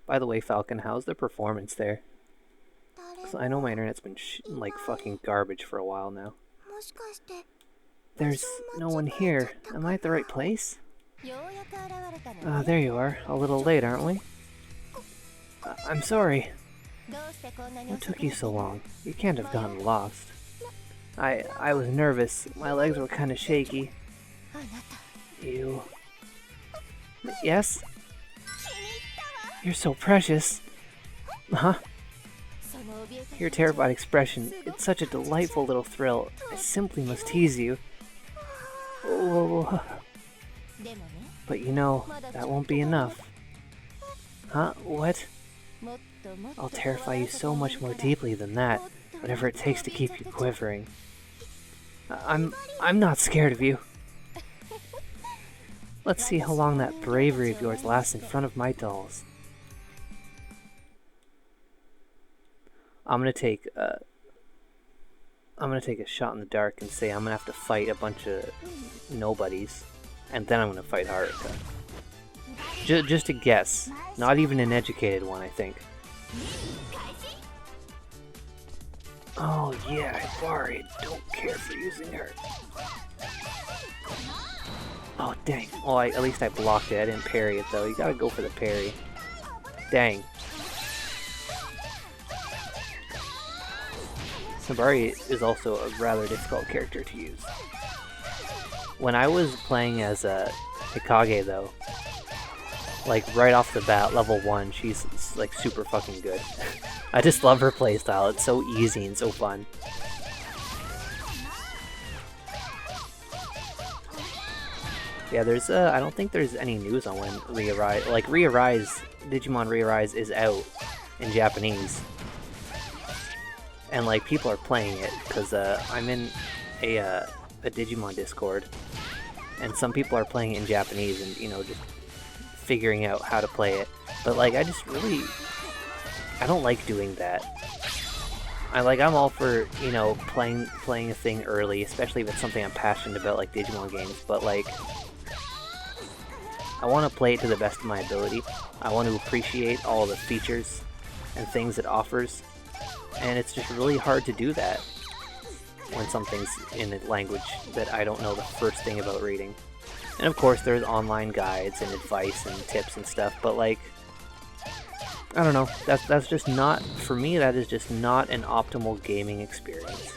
By the way, Falcon, how's the performance there? 'Cause I know my internet's been like fucking garbage for a while now. There's no one here. Am I at the right place? There you are. A little late, aren't we? I'm sorry. What took you so long? You can't have gotten lost. I was nervous. My legs were kind of shaky. You... Yes? You're so precious. Huh? Your terrified expression, it's such a delightful little thrill. I simply must tease you. Oh. But you know, that won't be enough. Huh? What? I'll terrify you so much more deeply than that, whatever it takes to keep you quivering. I'm not scared of you. Let's see how long that bravery of yours lasts in front of my dolls. I'm gonna take a shot in the dark and say I'm gonna have to fight a bunch of nobodies, and then I'm gonna fight Haruka. Just a guess, not even an educated one, I think. Oh yeah, Hibari, don't care for using her. Oh dang! Oh, at least I blocked it. I didn't parry it though. You gotta go for the parry. Dang. Hibari is also a rather difficult character to use. When I was playing as Hikage though, like right off the bat, level 1, she's like super fucking good. I just love her playstyle, it's so easy and so fun. Yeah, there's I don't think there's any news on when Re-Arise, like Digimon Re-Arise is out in Japanese. And like people are playing it because I'm in a Digimon Discord, and some people are playing it in Japanese and just figuring out how to play it. But like I don't like doing that. I'm all for playing a thing early, especially if it's something I'm passionate about like Digimon games. But like I want to play it to the best of my ability. I want to appreciate all the features and things it offers. And it's just really hard to do that when something's in a language that I don't know the first thing about reading. And of course there's online guides and advice and tips and stuff, but like, I don't know, that's just not, for me that is just not an optimal gaming experience.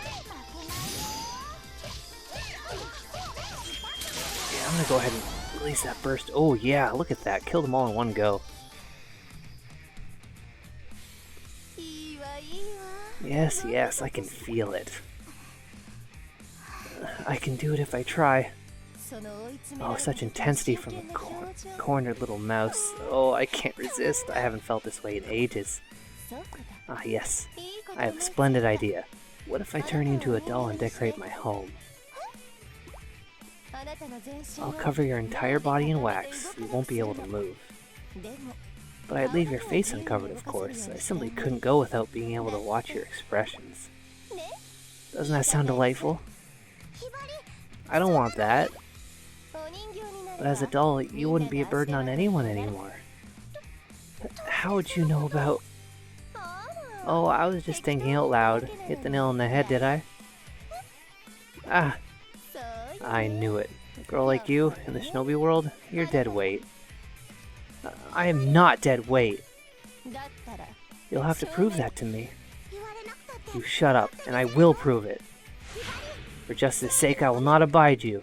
Yeah, I'm gonna go ahead and release that burst. Oh yeah, look at that, killed them all in one go. Yes, yes, I can feel it. I can do it if I try. Oh, such intensity from a cornered little mouse. Oh, I can't resist. I haven't felt this way in ages. Ah, yes. I have a splendid idea. What if I turn you into a doll and decorate my home? I'll cover your entire body in wax. You won't be able to move. But I'd leave your face uncovered, of course. I simply couldn't go without being able to watch your expressions. Doesn't that sound delightful? I don't want that. But as a doll, you wouldn't be a burden on anyone anymore. How would you know about... Oh, I was just thinking out loud. Hit the nail on the head, did I? Ah! I knew it. A girl like you, in the shinobi world, you're dead weight. I am not dead weight. You'll have to prove that to me. You shut up, and I will prove it. For justice's sake, I will not abide you.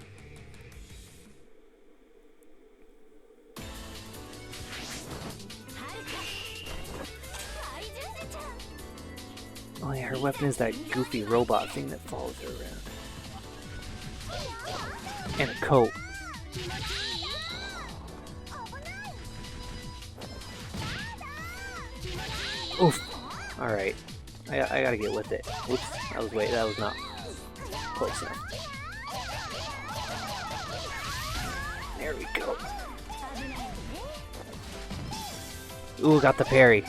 Oh yeah, her weapon is that goofy robot thing that follows her around. And a coat. Oof. Alright. I gotta get with it. Oops. That was not close enough. There we go. Ooh, got the parry.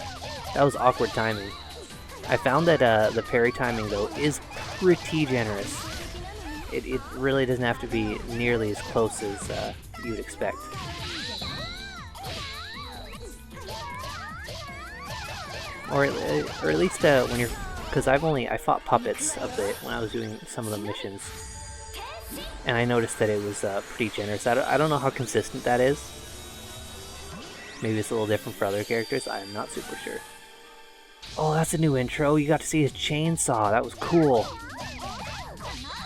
That was awkward timing. I found that the parry timing, though, is pretty generous. It really doesn't have to be nearly as close as you'd expect. Or at least when you're, because I fought puppets a bit when I was doing some of the missions, and I noticed that it was pretty generous. I don't know how consistent that is. Maybe it's a little different for other characters. I'm not super sure. Oh, that's a new intro. You got to see his chainsaw. That was cool.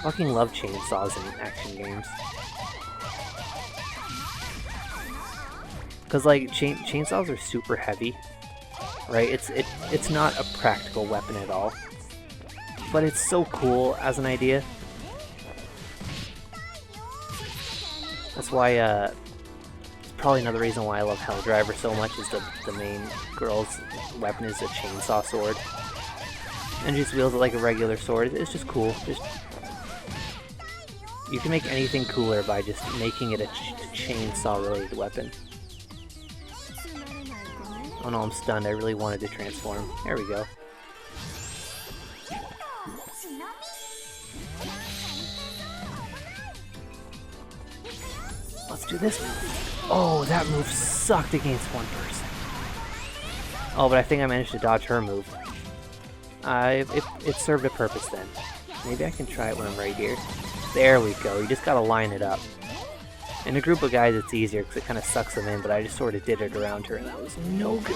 Fucking love chainsaws in action games. Cause like chainsaws are super heavy, right? It's not a practical weapon at all, but it's so cool as an idea. That's why it's probably another reason why I love Hell Driver so much. Is the main girl's weapon is a chainsaw sword, and just wields it like a regular sword. It's just cool. You can make anything cooler by just making it a chainsaw-related weapon. Oh no, I'm stunned. I really wanted to transform. There we go. Let's do this move. Oh, that move sucked against one person. Oh, but I think I managed to dodge her move. It served a purpose then. Maybe I can try it when I'm right here. There we go. You just gotta line it up. In a group of guys it's easier because it kind of sucks them in, but I just sort of did it around her and that was no good.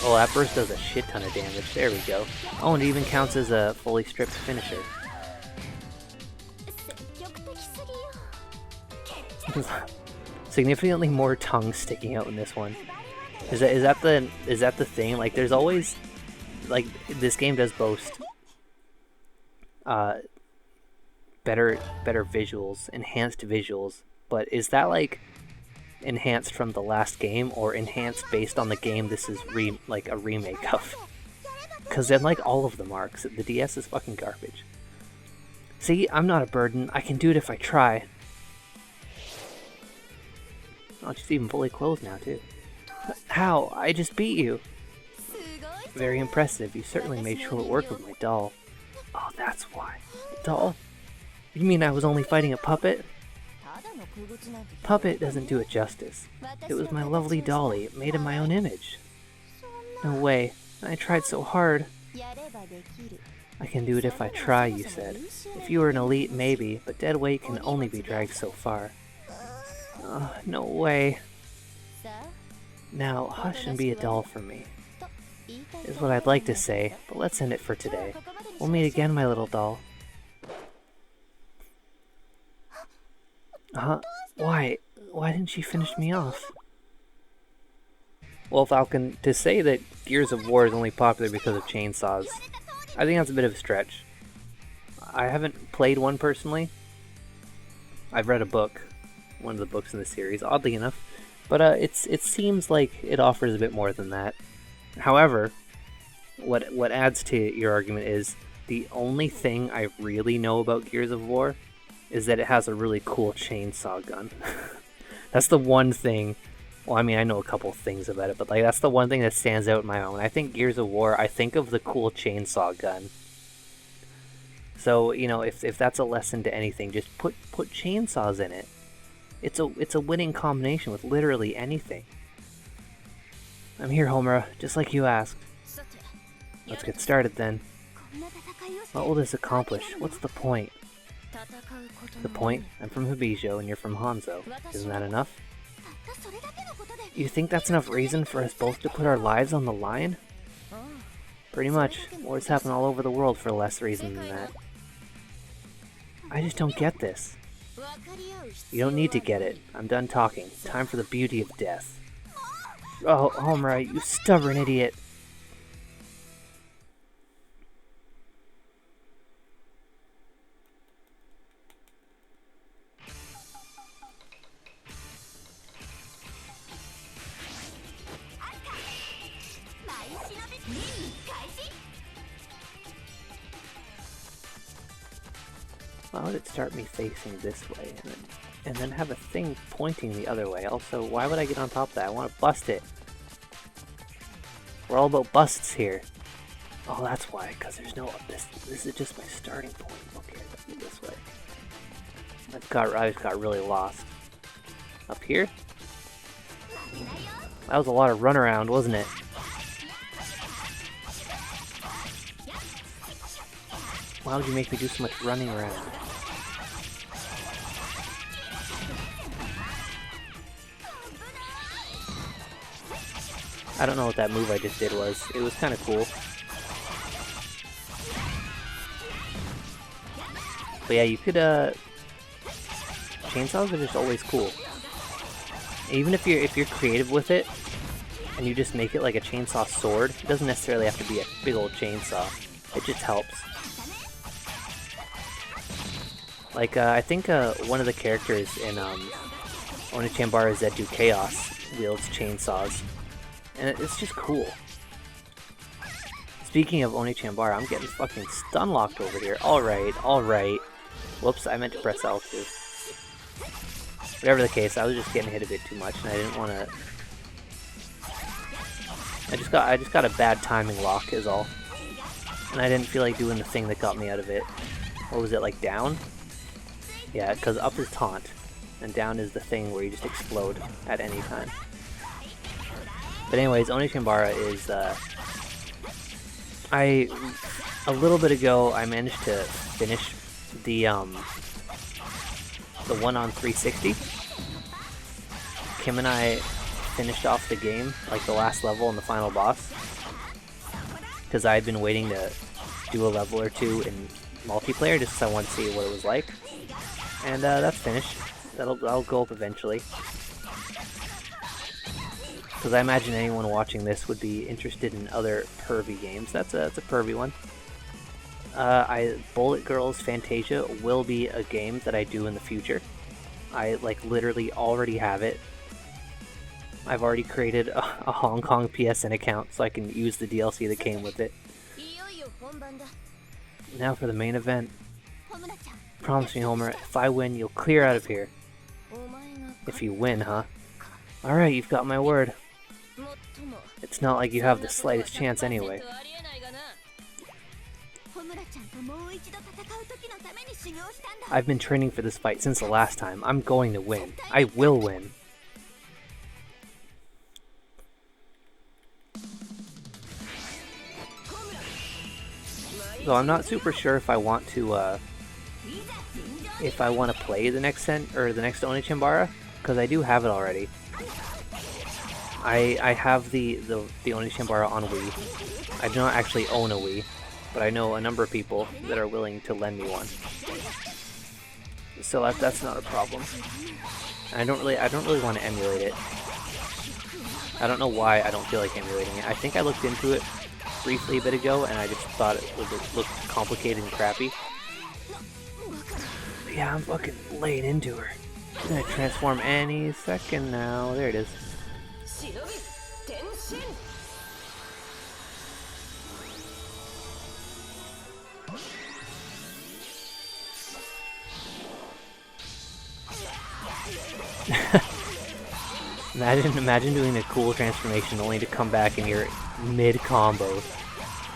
Oh, that burst does a shit ton of damage. There we go. Oh, and it even counts as a fully stripped finisher. Significantly more tongue sticking out in this one. Is that the thing? Like, there's always, like, this game does boast better visuals, enhanced visuals, but is that like enhanced from the last game or enhanced based on the game this is like a remake of? Because then like all of them are, 'cause the DS is fucking garbage. See, I'm not a burden. I can do it if I try. Oh, she's even fully clothed now too. How? I just beat you. Very impressive. You certainly made short work of my doll. Oh, that's why. Doll? You mean I was only fighting a puppet? Puppet doesn't do it justice. It was my lovely dolly, made in my own image. No way. I tried so hard. I can do it if I try, you said. If you were an elite, maybe, but dead weight can only be dragged so far. No way. Now, hush and be a doll for me. Is what I'd like to say, but let's end it for today. We'll meet again, my little doll. Why? Why didn't she finish me off? Well, Falcon, to say that Gears of War is only popular because of chainsaws, I think that's a bit of a stretch. I haven't played one personally. I've read a book, one of the books in the series, oddly enough, but it seems like it offers a bit more than that. However, what adds to your argument is the only thing I really know about Gears of War is that it has a really cool chainsaw gun. That's the one thing. Well, I mean, I know a couple things about it, but like that's the one thing that stands out in my own. I think Gears of War, I think of the cool chainsaw gun. So, you know, if that's a lesson to anything, just put chainsaws in it. It's a winning combination with literally anything. I'm here, Homura, just like you asked. Let's get started then. What will this accomplish? What's the point? The point? I'm from Hibijo and you're from Hanzo. Isn't that enough? You think that's enough reason for us both to put our lives on the line? Pretty much. Wars happen all over the world for less reason than that. I just don't get this. You don't need to get it. I'm done talking. Time for the beauty of death. Oh, Homura, you stubborn idiot. Why would it start me facing this way and then have a thing pointing the other way? Also, why would I get on top of that? I want to bust it. We're all about busts here. Oh, that's why, because there's no this is just my starting point. Okay, I gotta go this way. I just got really lost. Up here? That was a lot of runaround, wasn't it? Why would you make me do so much running around? I don't know what that move I just did was. It was kind of cool. But yeah, you could, chainsaws are just always cool. Even if you're creative with it, and you just make it like a chainsaw sword, it doesn't necessarily have to be a big old chainsaw. It just helps. Like, I think one of the characters in Oni-Chanbara Zetsu Chaos wields chainsaws. And it's just cool. Speaking of Oni-Chanbara, I'm getting fucking stun-locked over here. Alright, alright. Whoops, I meant to press L2. Whatever the case, I was just getting hit a bit too much, and I didn't want to... I just got a bad timing lock, is all. And I didn't feel like doing the thing that got me out of it. What was it, like down? Yeah, because up is taunt, and down is the thing where you just explode at any time. But anyways, Oni-Chanbara is, a little bit ago, I managed to finish the one on 360. Kim and I finished off the game, like the last level and the final boss, because I had been waiting to do a level or two in multiplayer just because I wanted to see what it was like. And that's finished. That'll go up eventually. Because I imagine anyone watching this would be interested in other pervy games. That's a pervy one. Bullet Girls Fantasia will be a game that I do in the future. I like literally already have it. I've already created a Hong Kong PSN account so I can use the DLC that came with it. Now for the main event. Promise me, Homer, if I win, you'll clear out of here. If you win, huh? Alright, you've got my word. It's not like you have the slightest chance anyway. I've been training for this fight since the last time. I'm going to win. I will win. So I'm not super sure if I want to play the next Oni-Chanbara, because I do have it already. I have the Oni-Chanbara on Wii. I do not actually own a Wii, but I know a number of people that are willing to lend me one. So that's not a problem. I don't really want to emulate it. I don't know why I don't feel like emulating it. I think I looked into it briefly a bit ago, and I just thought it looked complicated and crappy. But yeah, I'm fucking laying into her. She's gonna transform any second now. There it is. Imagine doing a cool transformation only to come back and you're mid-combo.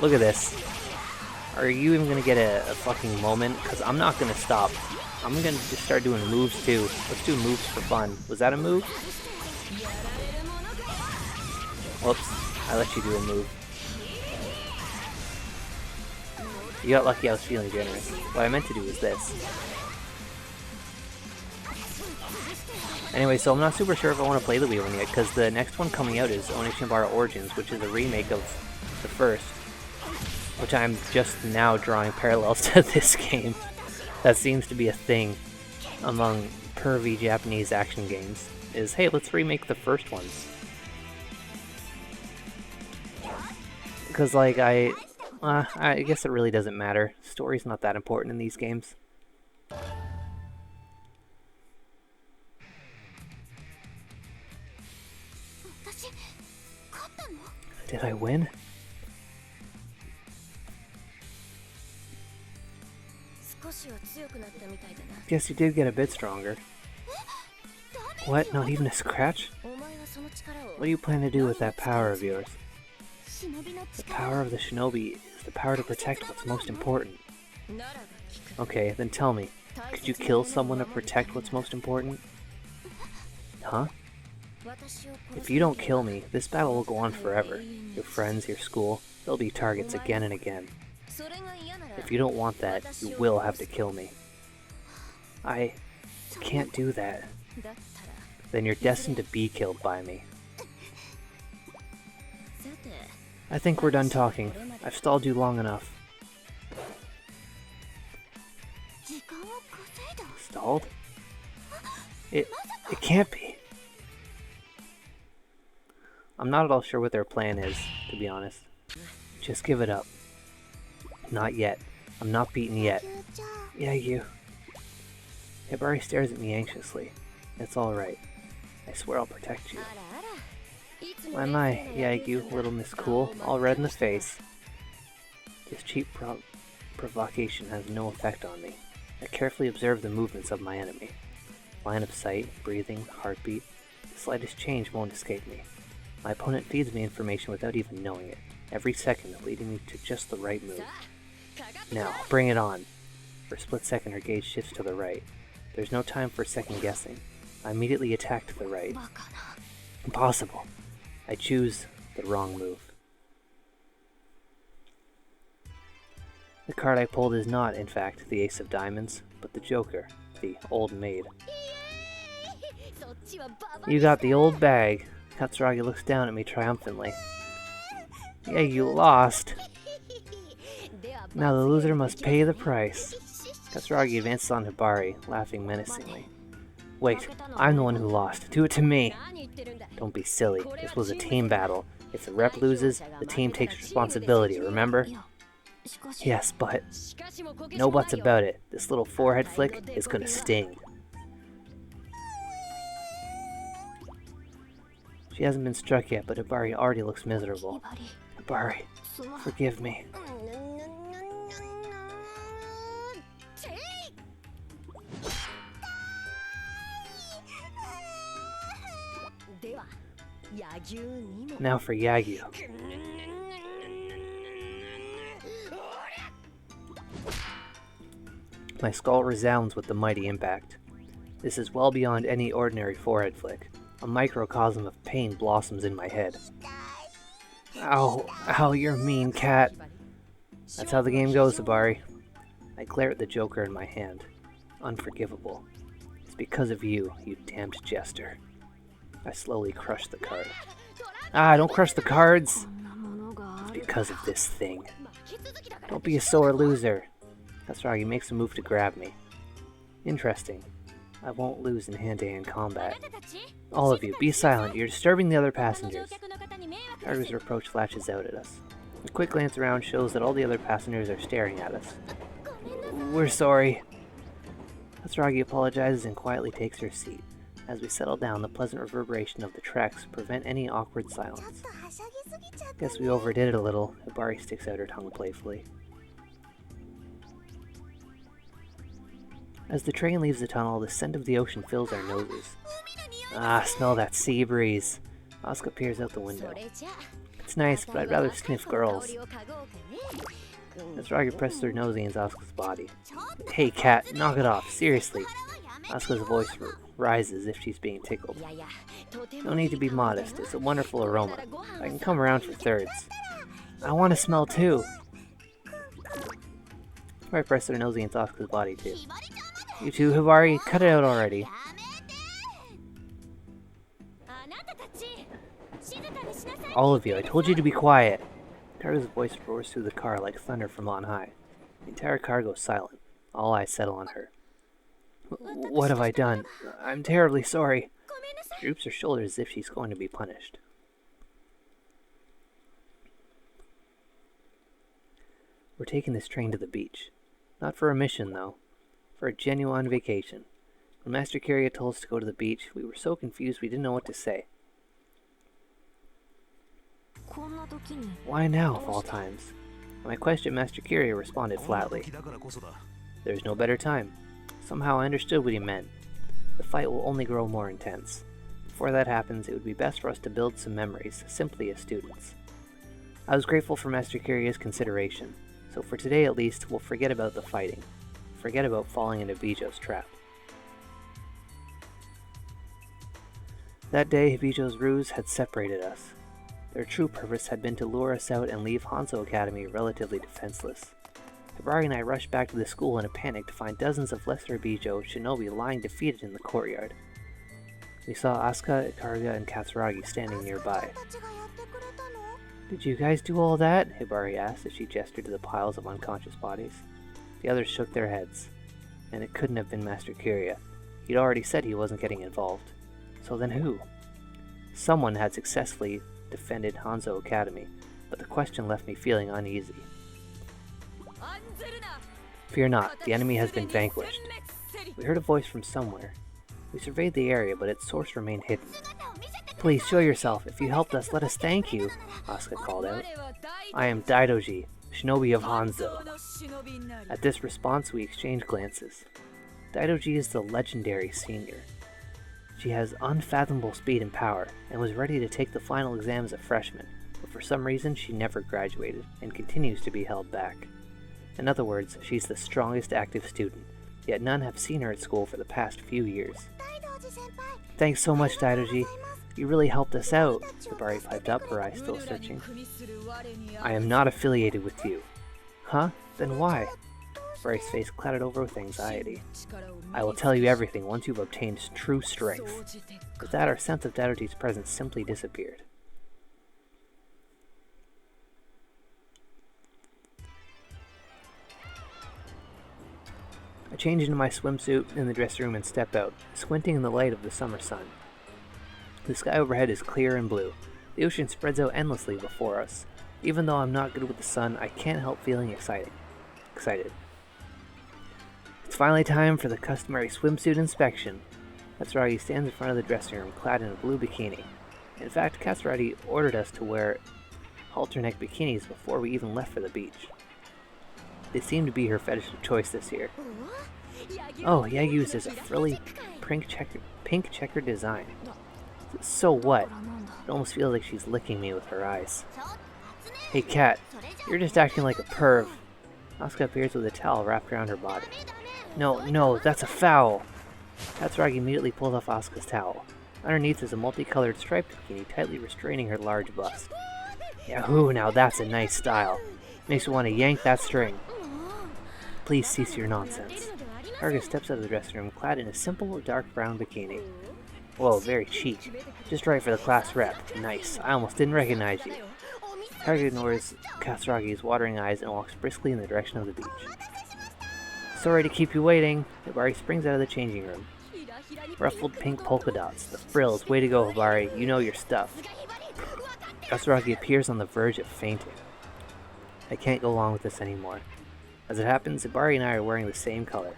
Look at this. Are you even gonna get a fucking moment? Because I'm not gonna stop. I'm gonna just start doing moves too. Let's do moves for fun. Was that a move? Whoops. I let you do a move. You got lucky I was feeling generous. What I meant to do was this. Anyway, so I'm not super sure if I want to play the Wii one yet, because the next one coming out is Oni-Chanbara Origins, which is a remake of the first, which I'm just now drawing parallels to this game. That seems to be a thing among pervy Japanese action games, is, hey, let's remake the first ones. Because, like, I guess it really doesn't matter. Story's not that important in these games. Did I win? Guess you did get a bit stronger. What? Not even a scratch? What do you plan to do with that power of yours? The power of the shinobi is the power to protect what's most important. Okay, then tell me, could you kill someone to protect what's most important? Huh? If you don't kill me, this battle will go on forever. Your friends, your school, they'll be targets again and again. If you don't want that, you will have to kill me. I can't do that. Then you're destined to be killed by me. I think we're done talking. I've stalled you long enough. Stalled? It can't be. I'm not at all sure what their plan is, to be honest. Just give it up. Not yet. I'm not beaten yet. Yeah, you. Hibari stares at me anxiously. It's alright. I swear I'll protect you. Why am I, you, little Miss Cool, all red in the face? This cheap provocation has no effect on me. I carefully observe the movements of my enemy. Line of sight, breathing, heartbeat. The slightest change won't escape me. My opponent feeds me information without even knowing it, every second leading me to just the right move. Now, bring it on. For a split second, her gaze shifts to the right. There's no time for second guessing. I immediately attack to the right. Impossible. I choose the wrong move. The card I pulled is not, in fact, the Ace of Diamonds, but the Joker, the Old Maid. You got the old bag. Katsuragi looks down at me triumphantly. Yeah, you lost. Now the loser must pay the price. Katsuragi advances on Hibari, laughing menacingly. Wait, I'm the one who lost. Do it to me. Don't be silly. This was a team battle. If the rep loses, the team takes responsibility, remember? Yes, but... No buts about it. This little forehead flick is gonna sting. She hasn't been struck yet, but Hibari already looks miserable. Hibari, forgive me. Now for Yagyu. My skull resounds with the mighty impact. This is well beyond any ordinary forehead flick. A microcosm of pain blossoms in my head. Ow, ow, you're mean, cat. That's how the game goes, Hibari. I glare at the Joker in my hand. Unforgivable. It's because of you, you damned jester. I slowly crush the card. Ah, don't crush the cards! It's because of this thing. Don't be a sore loser. Katsuragi makes a move to grab me. Interesting. I won't lose in hand-to-hand combat. All of you, be silent. You're disturbing the other passengers. Kagura's reproach flashes out at us. A quick glance around shows that all the other passengers are staring at us. We're sorry. Katsuragi apologizes and quietly takes her seat. As we settle down, the pleasant reverberation of the tracks prevent any awkward silence. Guess we overdid it a little. Hibari sticks out her tongue playfully. As the train leaves the tunnel, the scent of the ocean fills our noses. Ah, smell that sea breeze. Asuka peers out the window. It's nice, but I'd rather sniff girls. Katsuragi presses her nose against Asuka's body. Hey cat, knock it off, seriously. Asuka's voice rises as if she's being tickled. No need to be modest, it's a wonderful aroma. I can come around for thirds. I want to smell too. I press her nose against Asuka's body too. You two, Hibari, cut it out already. All of you, I told you to be quiet. Kagura's voice roars through the car like thunder from on high. The entire car goes silent. All eyes settle on her. What have I done? I'm terribly sorry. She droops her shoulders as if she's going to be punished. We're taking this train to the beach. Not for a mission, though. For a genuine vacation. When Master Kiria told us to go to the beach, we were so confused we didn't know what to say. Why now, of all times? On my question, Master Kiria responded flatly. There's no better time. Somehow I understood what he meant. The fight will only grow more intense. Before that happens, it would be best for us to build some memories, simply as students. I was grateful for Master Kiria's consideration, so for today at least, we'll forget about the fighting. Forget about falling into Bijo's trap. That day, Hibijo's ruse had separated us. Their true purpose had been to lure us out and leave Hanzo Academy relatively defenseless. Hibari and I rushed back to the school in a panic to find dozens of lesser Hibijo shinobi lying defeated in the courtyard. We saw Asuka, Ikaruga, and Katsuragi standing nearby. "Did you guys do all that?" Hibari asked as she gestured to the piles of unconscious bodies. The others shook their heads. And it couldn't have been Master Kiria. He'd already said he wasn't getting involved. So then who? Someone had successfully defended Hanzo Academy, but the question left me feeling uneasy. "Fear not, the enemy has been vanquished." We heard a voice from somewhere. We surveyed the area, but its source remained hidden. "Please show yourself. If you helped us, let us thank you," Asuka called out. "I am Daidoji, Shinobi of Hanzo." At this response, we exchanged glances. Daidoji is the legendary senior. She has unfathomable speed and power, and was ready to take the final exam as a freshman, but for some reason she never graduated, and continues to be held back. In other words, she's the strongest active student, yet none have seen her at school for the past few years. "Thanks so much, Daidoji. You really helped us out," Hibari piped up, her eyes still searching. "I am not affiliated with you." "Huh? Then why?" Hibari's face clouded over with anxiety. "I will tell you everything once you've obtained true strength." With that, our sense of Daidoji's presence simply disappeared. I change into my swimsuit in the dressing room and step out, squinting in the light of the summer sun. The sky overhead is clear and blue. The ocean spreads out endlessly before us. Even though I'm not good with the sun, I can't help feeling excited. It's finally time for the customary swimsuit inspection. Katsuragi stands in front of the dressing room, clad in a blue bikini. In fact, Katsuragi ordered us to wear halter-neck bikinis before we even left for the beach. They seem to be her fetish of choice this year. Oh, Yagyu's is a frilly pink checkered design. So what? It almost feels like she's licking me with her eyes. "Hey Kat, you're just acting like a perv." Asuka appears with a towel wrapped around her body. No, that's a foul!" Katsuragi immediately pulls off Asuka's towel. Underneath is a multicolored striped bikini tightly restraining her large bust. "Yahoo, now that's a nice style. Makes me want to yank that string." "Please cease your nonsense." Ikaruga steps out of the dressing room clad in a simple dark brown bikini. "Whoa, very chic. Just right for the class rep. Nice. I almost didn't recognize you." Ikaruga ignores Katsuragi's watering eyes and walks briskly in the direction of the beach. "Sorry to keep you waiting." Hibari springs out of the changing room. Ruffled pink polka dots, the frills, way to go Hibari, you know your stuff. Katsuragi appears on the verge of fainting. I can't go along with this anymore. As it happens, Hibari and I are wearing the same color.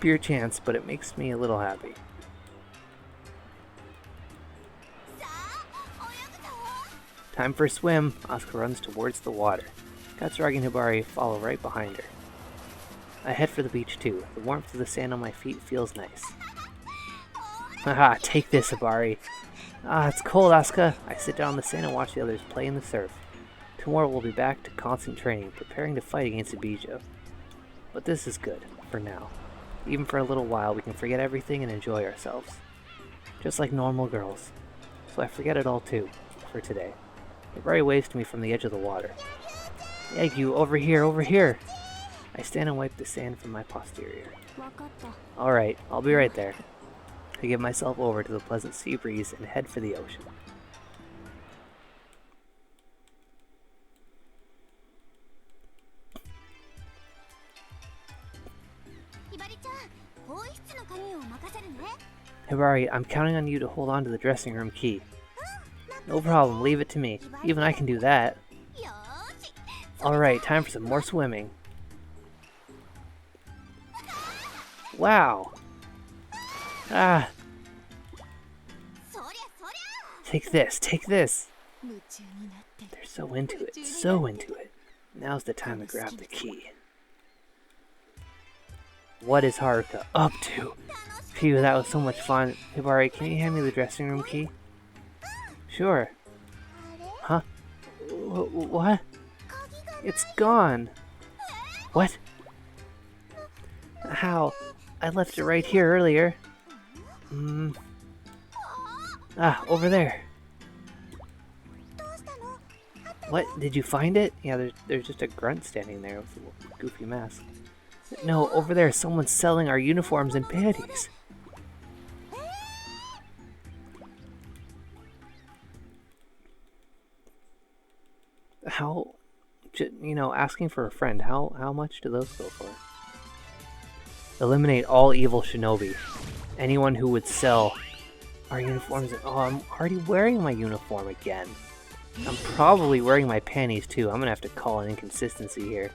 Pure chance, but it makes me a little happy. Time for a swim. Asuka runs towards the water. Katsuragi and Hibari follow right behind her. I head for the beach too. The warmth of the sand on my feet feels nice. Haha, take this, Hibari. "Ah, it's cold, Asuka." I sit down on the sand and watch the others play in the surf. Tomorrow we'll be back to constant training, preparing to fight against Hibijo. But this is good, for now. Even for a little while, we can forget everything and enjoy ourselves. Just like normal girls. So I forget it all too, for today. Hibari waves to me from the edge of the water. "Yagyu, over here, over here!" I stand and wipe the sand from my posterior. "Alright, I'll be right there." I give myself over to the pleasant sea breeze and head for the ocean. Hibari, I'm counting on you to hold on to the dressing room key. "No problem, leave it to me. Even I can do that." "Alright, time for some more swimming." Wow! Ah! Take this, take this! They're so into it, so into it. Now's the time to grab the key. What is Haruka up to? Phew, that was so much fun. Hibari, can you hand me the dressing room key? Sure. Huh? What? It's gone. What? How? I left it right here earlier. Ah, over there. What? Did you find it? Yeah, there's just a grunt standing there with a goofy mask. No, over there, someone's selling our uniforms and panties. How, you know, asking for a friend, how much do those go for? Eliminate all evil shinobi. Anyone who would sell our uniforms. Oh, I'm already wearing my uniform again. I'm probably wearing my panties too. I'm gonna have to call an inconsistency here.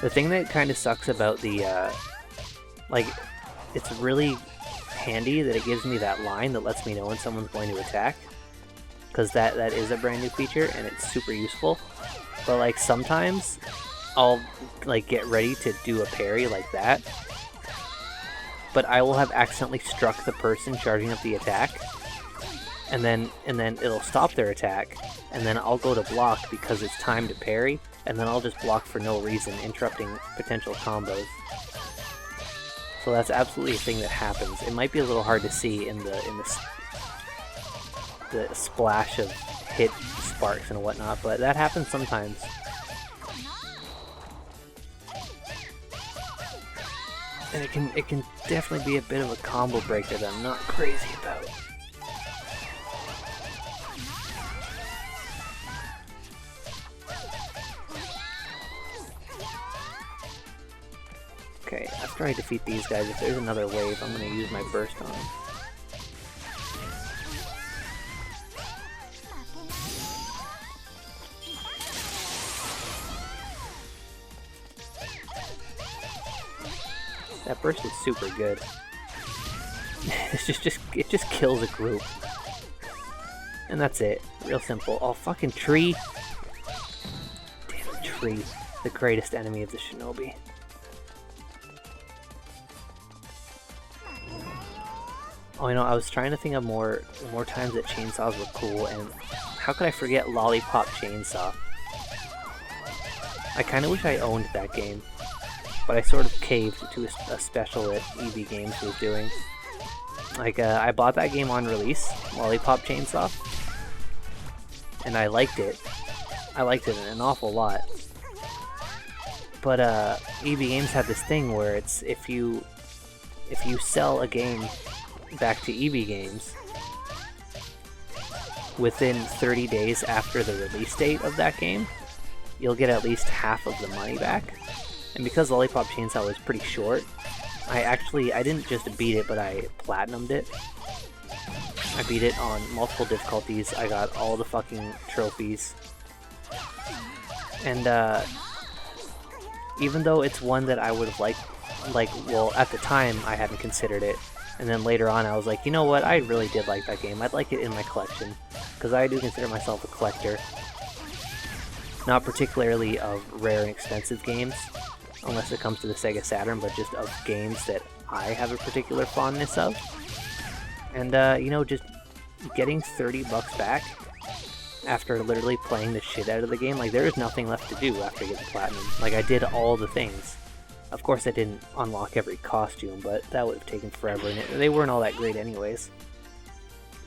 The thing that kind of sucks about the, like, it's really handy that it gives me that line that lets me know when someone's going to attack. Because that is a brand new feature and it's super useful. But like sometimes I'll like get ready to do a parry like that, but I will have accidentally struck the person charging up the attack, and then it'll stop their attack, and then I'll go to block because it's time to parry, and then I'll just block for no reason, interrupting potential combos. So that's absolutely a thing that happens. It might be a little hard to see in the splash of hit sparks and whatnot, but that happens sometimes. And it can definitely be a bit of a combo breaker that I'm not crazy about. Okay, after I defeat these guys, if there's another wave, I'm gonna use my burst on them. That burst is super good. It just kills a group. And that's it. Real simple. Oh, fucking tree! Damn it, tree. The greatest enemy of the shinobi. Oh, you know, I was trying to think of more times that chainsaws were cool, and how could I forget Lollipop Chainsaw? I kinda wish I owned that game, but I sort of caved to a special that EB Games was doing. Like, I bought that game on release, Lollipop Chainsaw, and I liked it. I liked it an awful lot. But, EB Games had this thing where it's, if you sell a game back to EB Games within 30 days after the release date of that game, you'll get at least half of the money back. And because Lollipop Chainsaw was pretty short, I didn't just beat it, but I platinumed it. I beat it on multiple difficulties. I got all the fucking trophies. And even though it's one that I would have liked, well, at the time I hadn't considered it. And then later on I was like, you know what, I really did like that game. I'd like it in my collection. Because I do consider myself a collector. Not particularly of rare and expensive games, unless it comes to the Sega Saturn, but just of games that I have a particular fondness of. And, you know, just getting 30 bucks back after literally playing the shit out of the game, like, there is nothing left to do after I get the platinum. Like, I did all the things. Of course I didn't unlock every costume, but that would have taken forever, and they weren't all that great anyways.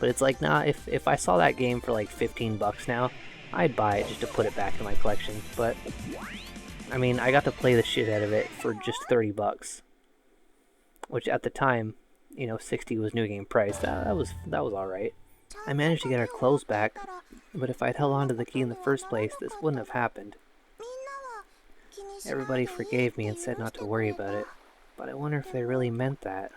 But it's like, nah, if I saw that game for like 15 bucks now, I'd buy it just to put it back in my collection. But I mean, I got to play the shit out of it for just 30 bucks, which at the time, you know, 60 was new game price. That was all right. I managed to get our clothes back, but if I'd held on to the key in the first place, this wouldn't have happened. Everybody forgave me and said not to worry about it, but I wonder if they really meant that.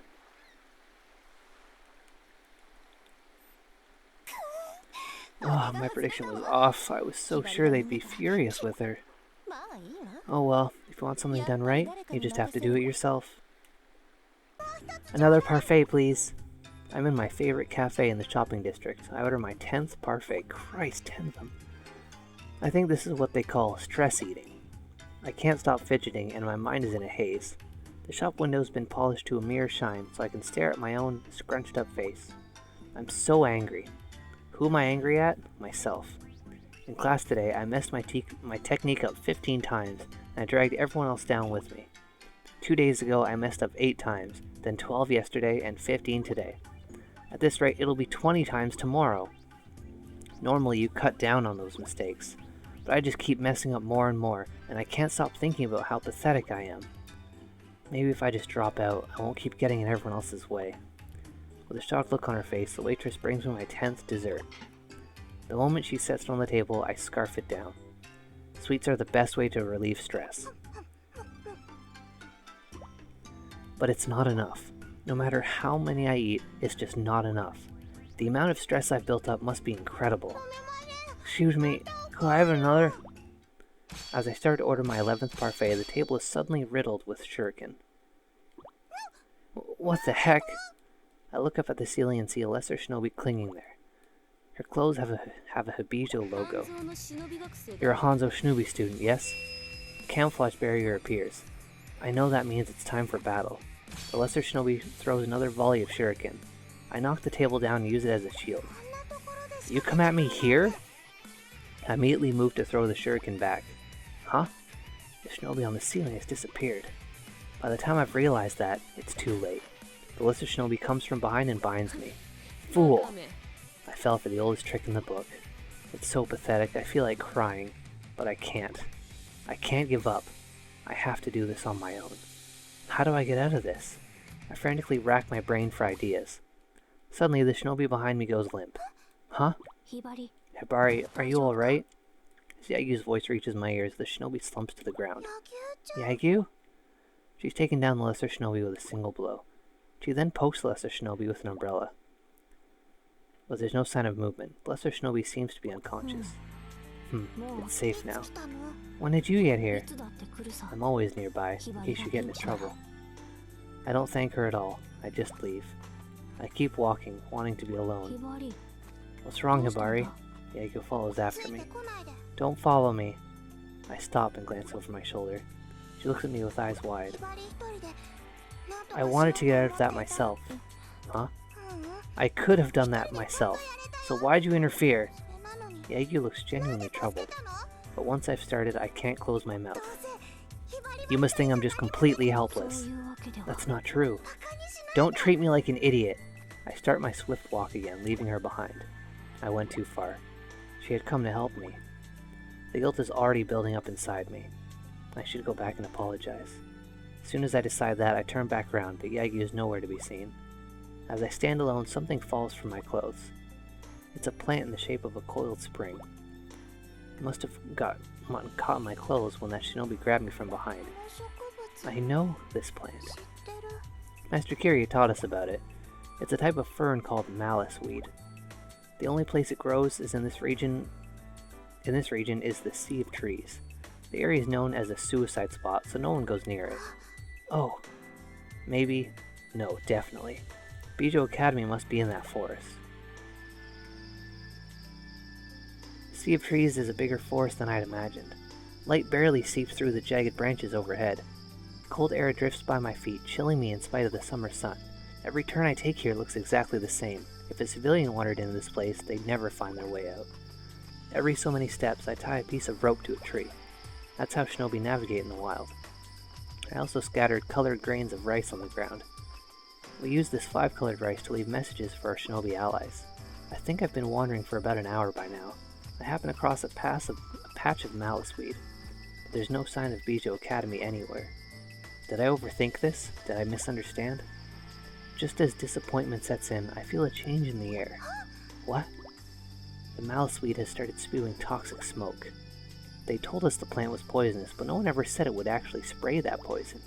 Oh, my prediction was off. I was so sure they'd be furious with her. Oh well, if you want something done right, you just have to do it yourself. Another parfait, please. I'm in my favorite cafe in the shopping district. I order my 10th parfait. Christ, 10 of them. I think this is what they call stress eating. I can't stop fidgeting and my mind is in a haze. The shop window's been polished to a mere shine so I can stare at my own scrunched up face. I'm so angry. Who am I angry at? Myself. In class today, I messed my technique up 15 times, and I dragged everyone else down with me. 2 days ago I messed up 8 times, then 12 yesterday, and 15 today. At this rate, it'll be 20 times tomorrow. Normally you cut down on those mistakes, but I just keep messing up more and more, and I can't stop thinking about how pathetic I am. Maybe if I just drop out, I won't keep getting in everyone else's way. With a shocked look on her face, the waitress brings me my 10th dessert. The moment she sets it on the table, I scarf it down. Sweets are the best way to relieve stress. But it's not enough. No matter how many I eat, it's just not enough. The amount of stress I've built up must be incredible. Excuse me, could I have another? As I start to order my 11th parfait, the table is suddenly riddled with shuriken. What the heck? I look up at the ceiling and see a lesser shinobi clinging there. Her clothes have a Hibijo logo. You're a Hanzo shinobi student, yes? A camouflage barrier appears. I know that means it's time for battle. The lesser shinobi throws another volley of shuriken. I knock the table down and use it as a shield. You come at me here? I immediately move to throw the shuriken back. Huh? The shinobi on the ceiling has disappeared. By the time I've realized that, it's too late. The lesser shinobi comes from behind and binds me. Fool! I fell for the oldest trick in the book. It's so pathetic, I feel like crying, but I can't. I can't give up. I have to do this on my own. How do I get out of this? I frantically rack my brain for ideas. Suddenly, the shinobi behind me goes limp. Huh? Hibari, are you alright? As Yagyu's voice reaches my ears, the shinobi slumps to the ground. Yagyu? She's taken down the lesser shinobi with a single blow. She then pokes the lesser shinobi with an umbrella. But there's no sign of movement. The lesser shinobi seems to be unconscious. It's safe now. When did you get here? I'm always nearby, in case you get into trouble. I don't thank her at all. I just leave. I keep walking, wanting to be alone. What's wrong, Hibari? Yagyu follows after me. Don't follow me. I stop and glance over my shoulder. She looks at me with eyes wide. I wanted to get out of that myself. Huh? I could have done that myself. So why'd you interfere? Yagyu looks genuinely troubled. But once I've started, I can't close my mouth. You must think I'm just completely helpless. That's not true. Don't treat me like an idiot. I start my swift walk again, leaving her behind. I went too far. She had come to help me. The guilt is already building up inside me. I should go back and apologize. As soon as I decide that, I turn back around, but Yagyu is nowhere to be seen. As I stand alone, something falls from my clothes. It's a plant in the shape of a coiled spring. It must have gotten caught in my clothes when that shinobi grabbed me from behind. I know this plant. Master Kiryu taught us about it. It's a type of fern called malice weed. The only place it grows is in this region is the Sea of Trees. The area is known as a suicide spot, so no one goes near it. Oh, maybe, no, definitely. Bijo Academy must be in that forest. Sea of Trees is a bigger forest than I'd imagined. Light barely seeps through the jagged branches overhead. Cold air drifts by my feet, chilling me in spite of the summer sun. Every turn I take here looks exactly the same. If a civilian wandered into this place, they'd never find their way out. Every so many steps, I tie a piece of rope to a tree. That's how shinobi navigate in the wild. I also scattered colored grains of rice on the ground. We use this 5-colored rice to leave messages for our shinobi allies. I think I've been wandering for about an hour by now. I happen across a patch of malice weed, but there's no sign of Bijo Academy anywhere. Did I overthink this? Did I misunderstand? Just as disappointment sets in, I feel a change in the air. What? The malice weed has started spewing toxic smoke. They told us the plant was poisonous, but no one ever said it would actually spray that poison.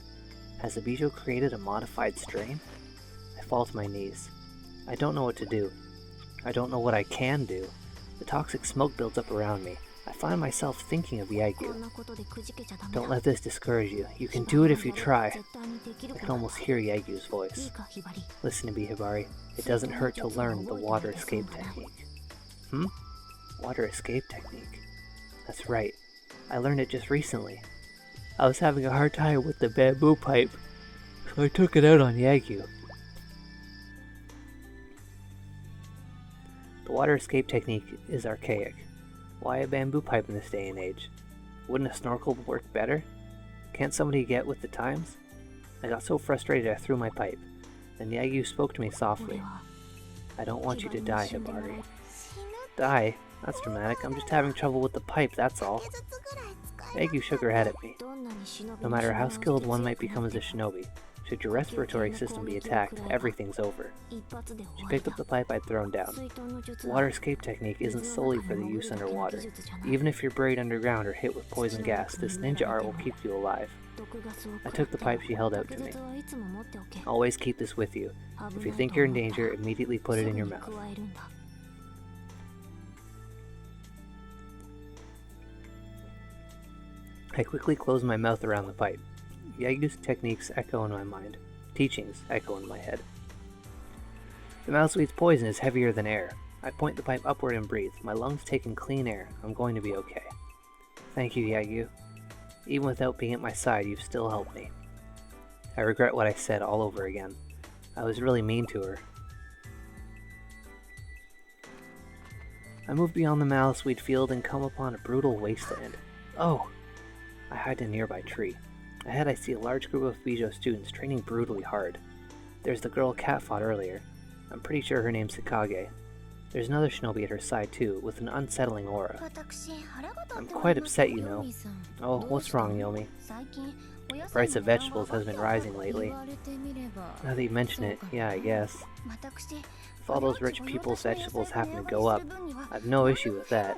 Has the Bijo created a modified strain? I fall to my knees. I don't know what to do. I don't know what I can do. The toxic smoke builds up around me. I find myself thinking of Yagyu. Don't let this discourage you. You can do it if you try. I can almost hear Yagyu's voice. Listen to me, Hibari. It doesn't hurt to learn the water escape technique. Water escape technique. That's right. I learned it just recently. I was having a hard time with the bamboo pipe, so I took it out on Yagyu. The water escape technique is archaic. Why a bamboo pipe in this day and age? Wouldn't a snorkel work better? Can't somebody get with the times? I got so frustrated I threw my pipe. Then Yagyu spoke to me softly. I don't want you to die, Hibari. Die? That's dramatic. I'm just having trouble with the pipe, that's all. Yagyu shook her head at me. No matter how skilled one might become as a shinobi, should your respiratory system be attacked, everything's over. She picked up the pipe I'd thrown down. The water escape technique isn't solely for the use underwater. Even if you're buried underground or hit with poison gas, this ninja art will keep you alive. I took the pipe she held out to me. Always keep this with you. If you think you're in danger, immediately put it in your mouth. I quickly closed my mouth around the pipe. Yagyu's techniques echo in my mind. Teachings echo in my head. The mouseweed's poison is heavier than air. I point the pipe upward and breathe. My lungs take in clean air. I'm going to be okay. Thank you, Yagyu. Even without being at my side, you've still helped me. I regret what I said all over again. I was really mean to her. I move beyond the mouseweed field and come upon a brutal wasteland. Oh! I hide in a nearby tree. Ahead I see a large group of Bijou students training brutally hard. There's the girl Kat fought earlier. I'm pretty sure her name's Hikage. There's another shinobi at her side too, with an unsettling aura. I'm quite upset, you know. Oh, what's wrong, Yomi? The price of vegetables has been rising lately. Now that you mention it, yeah, I guess. If all those rich people's vegetables happen to go up, I've no issue with that.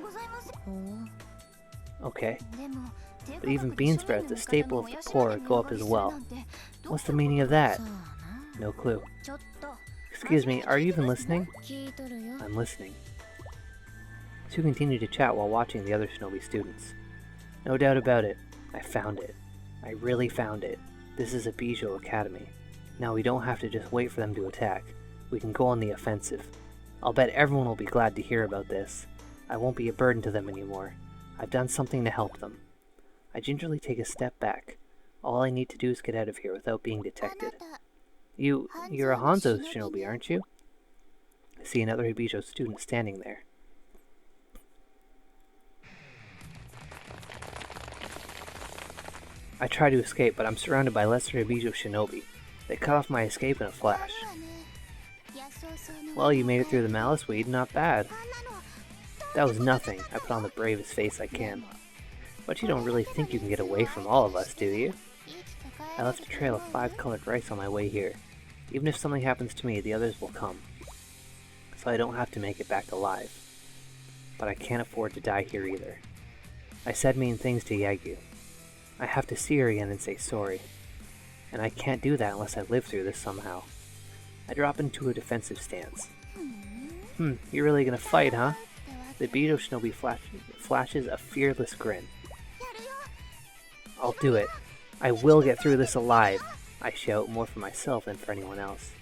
Okay. But even bean sprouts, the staple of the poor, go up as well. What's the meaning of that? No clue. Excuse me, are you even listening? I'm listening. The two continue to chat while watching the other shinobi students. No doubt about it, I found it. I really found it. This is a Bijou Academy. Now we don't have to just wait for them to attack. We can go on the offensive. I'll bet everyone will be glad to hear about this. I won't be a burden to them anymore. I've done something to help them. I gingerly take a step back. All I need to do is get out of here without being detected. You're a Hanzo shinobi, aren't you? I see another Hibijou student standing there. I try to escape, but I'm surrounded by lesser Hibijou shinobi. They cut off my escape in a flash. Well, you made it through the malice weed, not bad. That was nothing. I put on the bravest face I can. But you don't really think you can get away from all of us, do you? I left a trail of 5 colored rice on my way here. Even if something happens to me, the others will come. So I don't have to make it back alive. But I can't afford to die here either. I said mean things to Yagyu. I have to see her again and say sorry. And I can't do that unless I live through this somehow. I drop into a defensive stance. You're really gonna fight, huh? The Bijou shinobi flashes a fearless grin. I'll do it. I will get through this alive, I shout, more for myself than for anyone else.